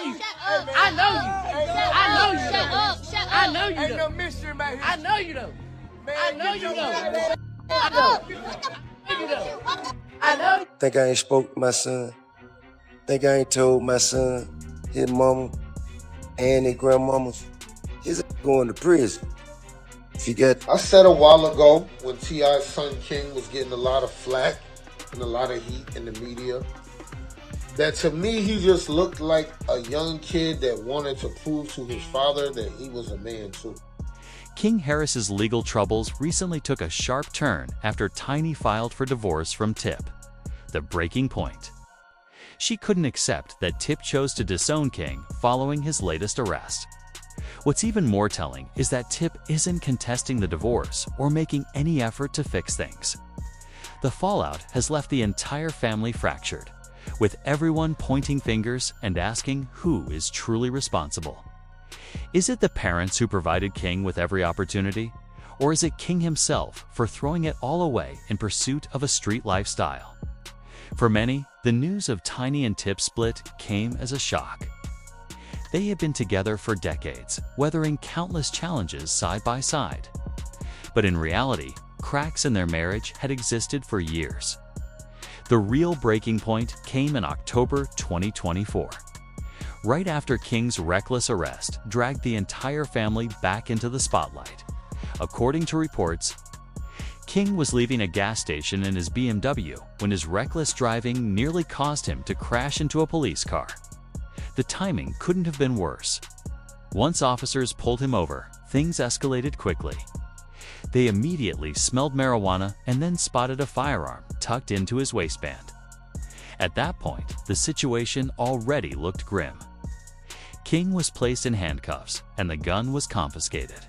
you. I know you. I know you. Shut up. Shut up. I know you. Ain't no mystery about here. I know you though. I know you know. Shut up. I know. Think I ain't spoke to my son? Think I ain't told my son, his mama, and his grandmamas, his going to prison? If you got... I said a while ago when T.I.'s son King was getting a lot of flack and a lot of heat in the media, that to me he just looked like a young kid that wanted to prove to his father that he was a man too. King Harris's legal troubles recently took a sharp turn after Tiny filed for divorce from Tip. The breaking point. She couldn't accept that Tip chose to disown King following his latest arrest. What's even more telling is that Tip isn't contesting the divorce or making any effort to fix things. The fallout has left the entire family fractured, with everyone pointing fingers and asking who is truly responsible. Is it the parents who provided King with every opportunity? Or is it King himself for throwing it all away in pursuit of a street lifestyle? For many, the news of Tiny and Tip's split came as a shock. They had been together for decades, weathering countless challenges side by side. But in reality, cracks in their marriage had existed for years. The real breaking point came in October 2024. Right after King's reckless arrest dragged the entire family back into the spotlight. According to reports, King was leaving a gas station in his BMW when his reckless driving nearly caused him to crash into a police car. The timing couldn't have been worse. Once officers pulled him over, things escalated quickly. They immediately smelled marijuana and then spotted a firearm tucked into his waistband. At that point, the situation already looked grim. King was placed in handcuffs and the gun was confiscated.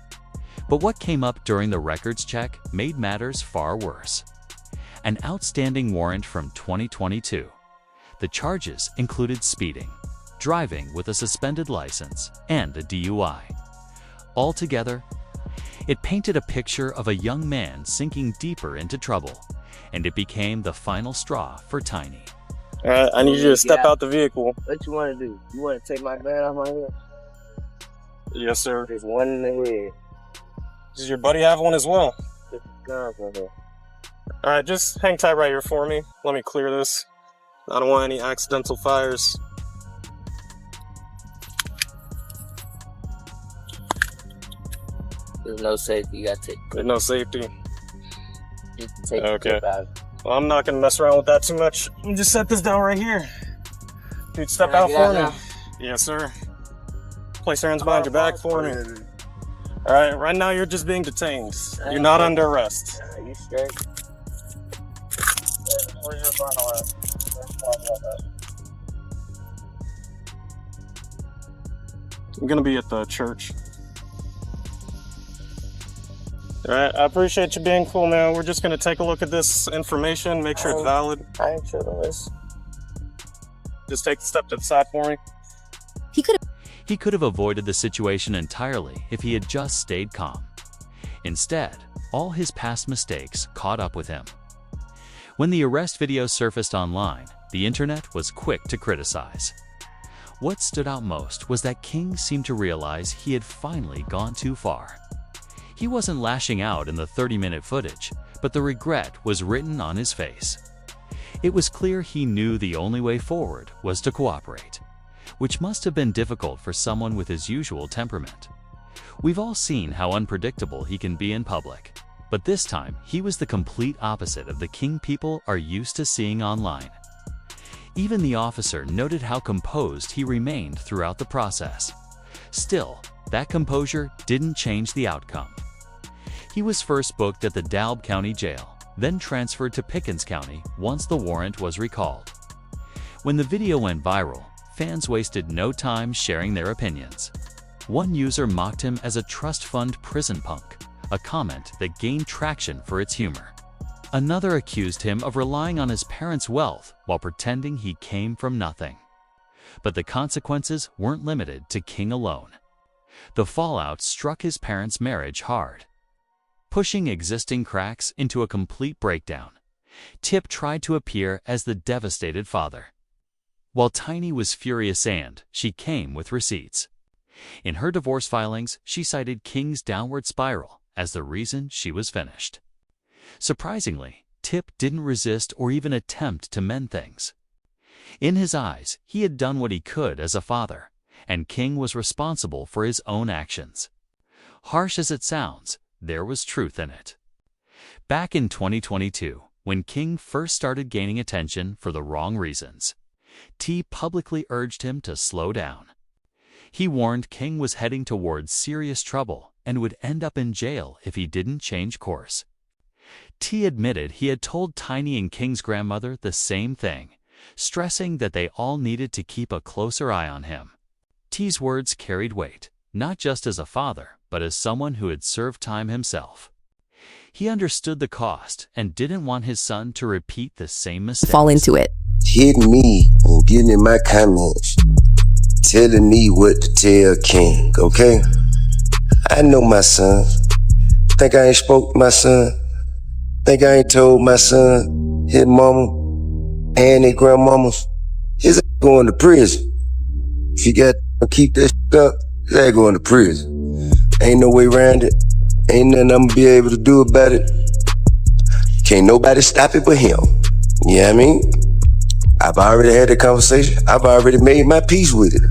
But what came up during the records check made matters far worse. An outstanding warrant from 2022. The charges included speeding, driving with a suspended license, and a DUI. Altogether, it painted a picture of a young man sinking deeper into trouble, and it became the final straw for Tiny. Alright, I need you to step out the vehicle. What you want to do? You want to take my gun off my head? Yes, sir. There's one in the head. Does your buddy have one as well? Get the gun from here. Alright, just hang tight right here for me. Let me clear this. I don't want any accidental fires. There's no safety. You got to take. There's no safety. Just take Okay. the out. Well, I'm not going to mess around with that too much. Let me just set this down right here. Dude, step out for me. Yes, sir. Place your hands behind your back for me. Alright, right now you're just being detained. You're not under arrest. Are you straight? Where's your final at? I'm going to be at the church. Alright, I appreciate you being cool, man. We're just going to take a look at this information, make sure it's valid. I ain't sure of this. Just take a step to the side for me. He could have avoided the situation entirely if he had just stayed calm. Instead, all his past mistakes caught up with him. When the arrest video surfaced online, the internet was quick to criticize. What stood out most was that King seemed to realize he had finally gone too far. He wasn't lashing out in the 30-minute footage, but the regret was written on his face. It was clear he knew the only way forward was to cooperate, which must have been difficult for someone with his usual temperament. We've all seen how unpredictable he can be in public, but this time he was the complete opposite of the King people are used to seeing online. Even the officer noted how composed he remained throughout the process. Still, that composure didn't change the outcome. He was first booked at the DeKalb County Jail, then transferred to Pickens County once the warrant was recalled. When the video went viral, fans wasted no time sharing their opinions. One user mocked him as a trust fund prison punk, a comment that gained traction for its humor. Another accused him of relying on his parents' wealth while pretending he came from nothing. But the consequences weren't limited to King alone. The fallout struck his parents' marriage hard, pushing existing cracks into a complete breakdown. Tip tried to appear as the devastated father. while Tiny was furious and she came with receipts. In her divorce filings, she cited King's downward spiral as the reason she was finished. Surprisingly, Tip didn't resist or even attempt to mend things. In his eyes, he had done what he could as a father, and King was responsible for his own actions. Harsh as it sounds, there was truth in it. Back in 2022, when King first started gaining attention for the wrong reasons, T publicly urged him to slow down. He warned King was heading towards serious trouble and would end up in jail if he didn't change course. T admitted he had told Tiny and King's grandmother the same thing, stressing that they all needed to keep a closer eye on him. T's words carried weight, not just as a father, but as someone who had served time himself. He understood the cost and didn't want his son to repeat the same mistakes. Fall into it. Hitting me and giving me my comments, telling me what to tell King, okay? I know my son. Think I ain't spoke to my son? Think I ain't told my son, his mama and his grandmamas, his going to prison. If you got to keep that up, his going to prison. Ain't no way around it. Ain't nothing I'm gonna be able to do about it. Can't nobody stop it but him. You know what I mean? I've already had the conversation. I've already made my peace with it.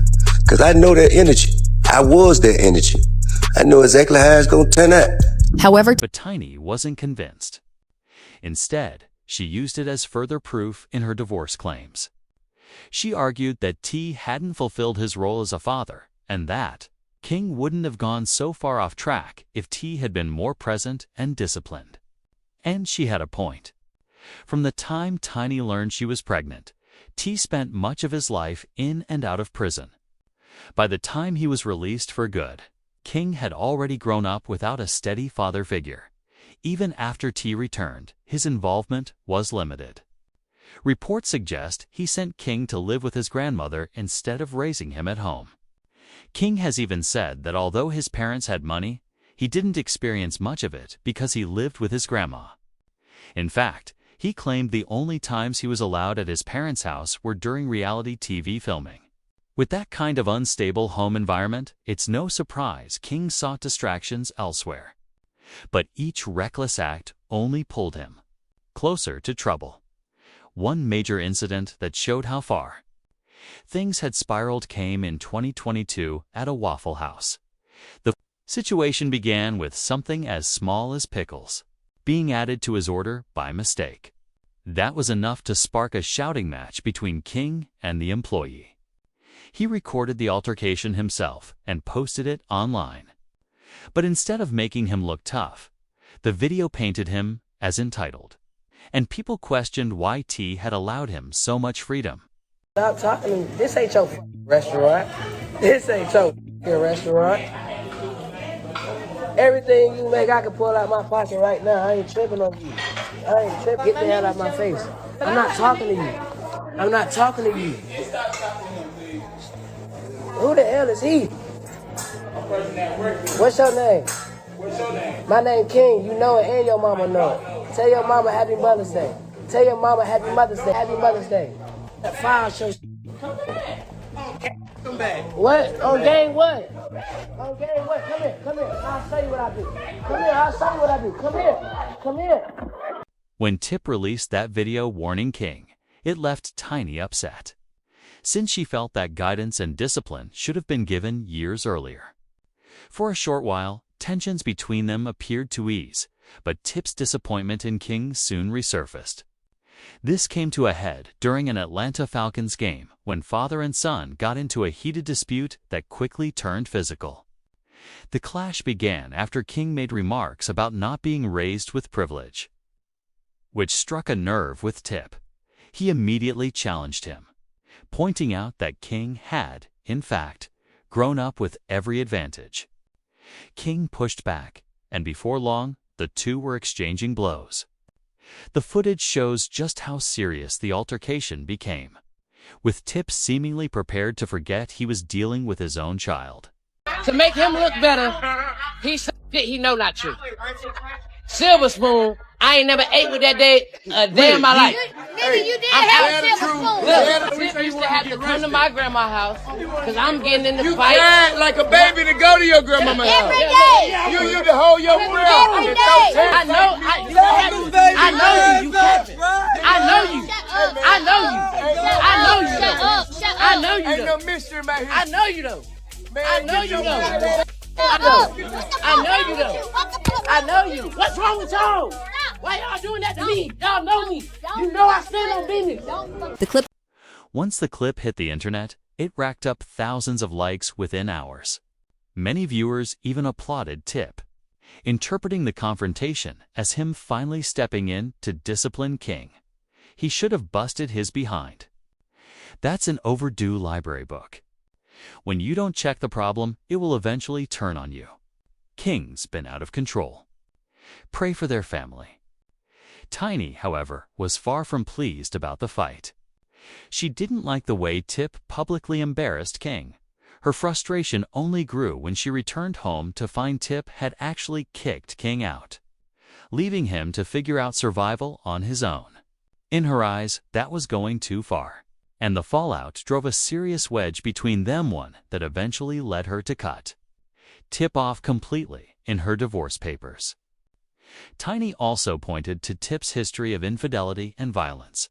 Cause I know that energy. I was that energy. I know exactly how it's gonna turn out. However, But Tiny wasn't convinced. Instead, she used it as further proof in her divorce claims. She argued that T hadn't fulfilled his role as a father, and that King wouldn't have gone so far off track if T had been more present and disciplined. And she had a point. From the time Tiny learned she was pregnant, T spent much of his life in and out of prison. By the time he was released for good, King had already grown up without a steady father figure. Even after T returned, his involvement was limited. Reports suggest he sent King to live with his grandmother instead of raising him at home. King has even said that although his parents had money, he didn't experience much of it because he lived with his grandma. In fact, he claimed the only times he was allowed at his parents' house were during reality TV filming. With that kind of unstable home environment, it's no surprise King sought distractions elsewhere. But each reckless act only pulled him closer to trouble. One major incident that showed how far things had spiraled came in 2022 at a Waffle House. The situation began with something as small as pickles being added to his order by mistake. That was enough to spark a shouting match between King and the employee. He recorded the altercation himself and posted it online. But instead of making him look tough, the video painted him as entitled. And people questioned why T had allowed him so much freedom. Stop talking to me. This ain't your restaurant. This ain't your restaurant. Everything you make, I can pull out my pocket right now. I ain't tripping on you. I ain't tripping. Get the hell out of my face. I'm not talking to you. I'm not talking to you. Who the hell is he? What's your name? My name King. You know it and your mama know it. Tell your mama Happy Mother's Day. Tell your mama Happy Mother's Day. Happy Mother's Day. That file show. Come back. What? On game what? On game what? Come here. Come here. I'll show you what I do. Come here. I'll show you what I do. Come here. Come here. When Tip released that video warning King, it left Tiny upset, since she felt that guidance and discipline should have been given years earlier. For a short while, tensions between them appeared to ease, but Tip's disappointment in King soon resurfaced. This came to a head during an Atlanta Falcons game when father and son got into a heated dispute that quickly turned physical. The clash began after King made remarks about not being raised with privilege, which struck a nerve with Tip. He immediately challenged him, pointing out that King had, in fact, grown up with every advantage. King pushed back, and before long, the two were exchanging blows. The footage shows just how serious the altercation became, with Tip seemingly prepared to forget he was dealing with his own child. To make him look better, he know not true. Silver spoon, I ain't never ate with that day a day in my life. Nigga, you did I'm have out. a silver spoon. Look, Tip used to have to come to my grandma's house because I'm getting in the You fight. cried like a baby to go to your grandmama's house. Every day. You used to hold your breath. Every It's day. so I know, you capping. I know you. I know you. I know you. Shut up. Shut I up. know you. Ain't no mystery about I here. know you though. Man, I know get you your though. mouth. Shut up. I know you though. I know you. What's wrong with y'all? Why y'all doing that to me? Y'all know me. You know I stand on business. Once the clip hit the internet, it racked up thousands of likes within hours. Many viewers even applauded Tip, interpreting the confrontation as him finally stepping in to discipline King. He should have busted his behind. That's an overdue library book. When you don't check the problem, it will eventually turn on you. King's been out of control. Pray for their family. Tiny, however, was far from pleased about the fight. She didn't like the way Tip publicly embarrassed King. Her frustration only grew when she returned home to find Tip had actually kicked King out, leaving him to figure out survival on his own. In her eyes, that was going too far, and the fallout drove a serious wedge between them, one that eventually led her to cut Tip off completely in her divorce papers. Tiny also pointed to Tip's history of infidelity and violence.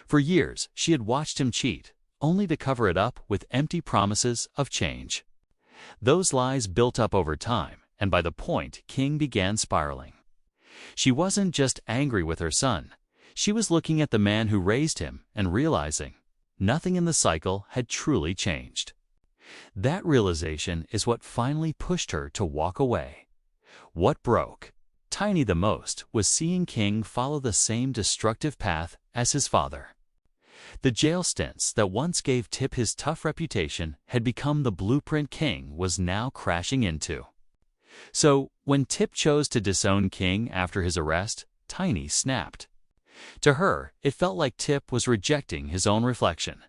For years, she had watched him cheat, only to cover it up with empty promises of change. Those lies built up over time, and by the point King began spiraling. She wasn't just angry with her son. She was looking at the man who raised him and realizing nothing in the cycle had truly changed. That realization is what finally pushed her to walk away. What broke Tiny the most was seeing King follow the same destructive path as his father. The jail stints that once gave Tip his tough reputation had become the blueprint King was now crashing into. So, when Tip chose to disown King after his arrest, Tiny snapped. To her, it felt like Tip was rejecting his own reflection.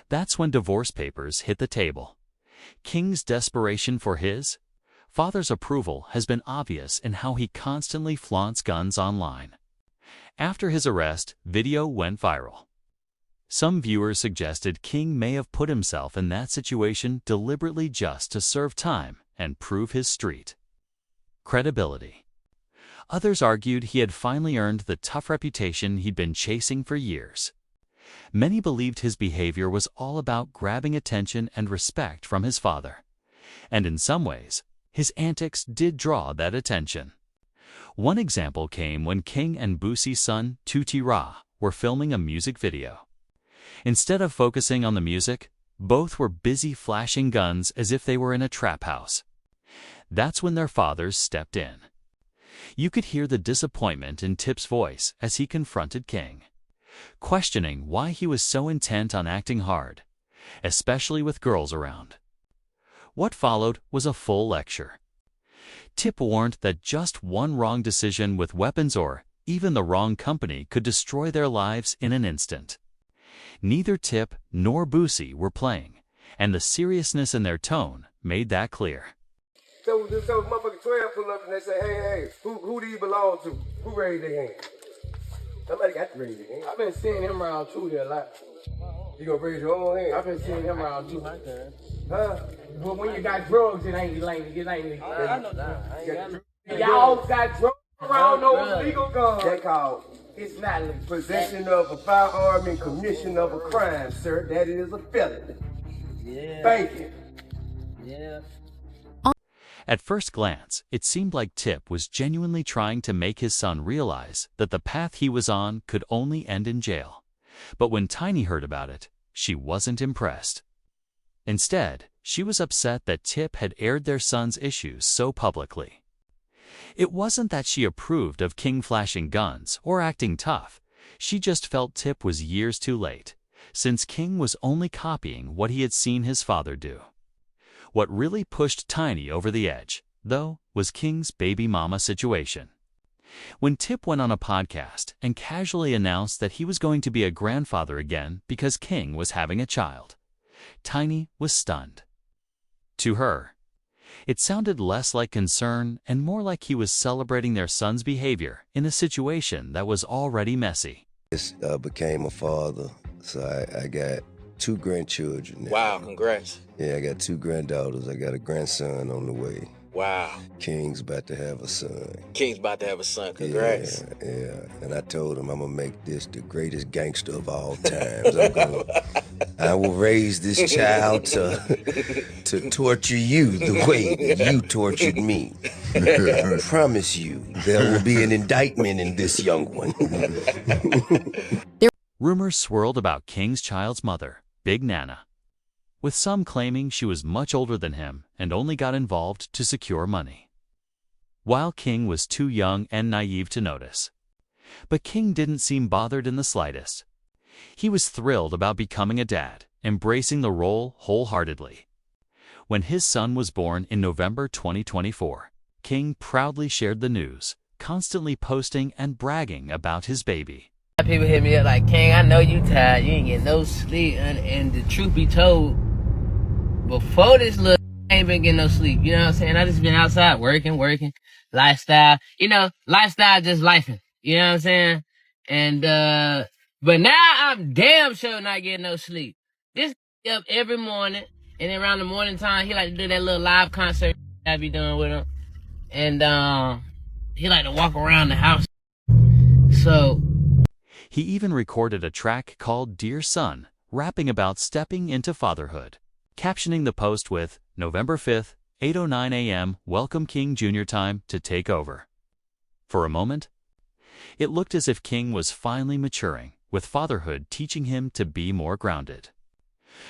That's when divorce papers hit the table. King's desperation for his father's approval has been obvious in how he constantly flaunts guns online. After his arrest, video went viral. Some viewers suggested King may have put himself in that situation deliberately just to serve time and prove his street credibility. Others argued he had finally earned the tough reputation he'd been chasing for years. Many believed his behavior was all about grabbing attention and respect from his father. And in some ways, his antics did draw that attention. One example came when King and Boosie's son, Tuti Ra, were filming a music video. Instead of focusing on the music, both were busy flashing guns as if they were in a trap house. That's when their fathers stepped in. You could hear the disappointment in Tip's voice as he confronted King, questioning why he was so intent on acting hard, especially with girls around. What followed was a full lecture. Tip warned that just one wrong decision with weapons or even the wrong company could destroy their lives in an instant. Neither Tip nor Boosie were playing, and the seriousness in their tone made that clear. So motherfucking 12 pull up and they say, hey, who do you belong to? Who raised their hand? Somebody got to raise their hand. I've been seeing him around too there a lot. You gonna raise your own hand? I've been seeing him around too. Huh? But when you got drugs, it ain't lame. I know that. Y'all got drugs around those legal guns. That called it's not legal. Possession of a firearm and commission of a crime, sir. That is a felony. Yeah. Thank you. Yeah. At first glance, it seemed like Tip was genuinely trying to make his son realize that the path he was on could only end in jail. But when Tiny heard about it, she wasn't impressed. Instead, she was upset that Tip had aired their son's issues so publicly. It wasn't that she approved of King flashing guns or acting tough. She just felt Tip was years too late, since King was only copying what he had seen his father do. What really pushed Tiny over the edge, though, was King's baby mama situation. When Tip went on a podcast and casually announced that he was going to be a grandfather again because King was having a child, Tiny was stunned. To her, It sounded less like concern and more like he was celebrating their son's behavior in a situation that was already messy. I became a father, so I got 2 grandchildren now. Wow, congrats. Yeah, I got 2 granddaughters. I got a grandson on the way. Wow. King's about to have a son. King's about to have a son. Congrats. Yeah. And I told him I'm gonna make this the greatest gangster of all times. I will raise this child to torture you the way that you tortured me. I promise you, there will be an indictment in this young one. Rumors swirled about King's child's mother, Big Nana, with some claiming she was much older than him and only got involved to secure money. While King was too young and naive to notice. But King didn't seem bothered in the slightest. He was thrilled about becoming a dad, embracing the role wholeheartedly. When his son was born in November 2024, King proudly shared the news, constantly posting and bragging about his baby. People hit me up like, King, I know you tired, you ain't getting no sleep, and the truth be told, before this little I ain't been getting no sleep, you know what I'm saying? I just been outside working, lifestyle, lifestyle just lifing, you know what I'm saying? And, but now I'm damn sure not getting no sleep. This up every morning, and then around the morning time, he like to do that little live concert I be doing with him. And, he like to walk around the house. So, he even recorded a track called Dear Son, rapping about stepping into fatherhood, captioning the post with, November 5th, 8:09 a.m., welcome King Jr. time to take over. For a moment, it looked as if King was finally maturing, with fatherhood teaching him to be more grounded.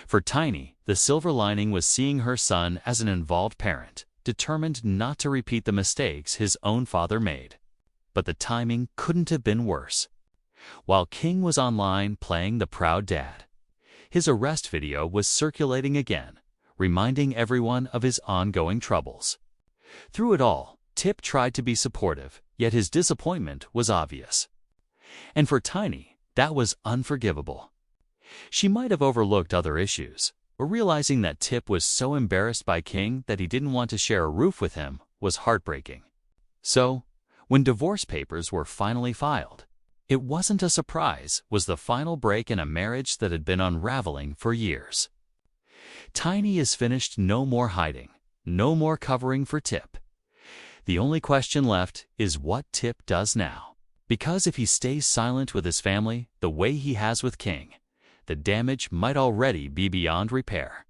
For Tiny, the silver lining was seeing her son as an involved parent, determined not to repeat the mistakes his own father made. But the timing couldn't have been worse. While King was online playing the proud dad, his arrest video was circulating again, reminding everyone of his ongoing troubles. Through it all, Tip tried to be supportive, yet his disappointment was obvious. And for Tiny, that was unforgivable. She might have overlooked other issues, or realizing that Tip was so embarrassed by King that he didn't want to share a roof with him was heartbreaking. So, when divorce papers were finally filed, it wasn't a surprise, was the final break in a marriage that had been unraveling for years. Tiny is finished, no more hiding, no more covering for Tip. The only question left is what Tip does now. Because if he stays silent with his family the way he has with King, the damage might already be beyond repair.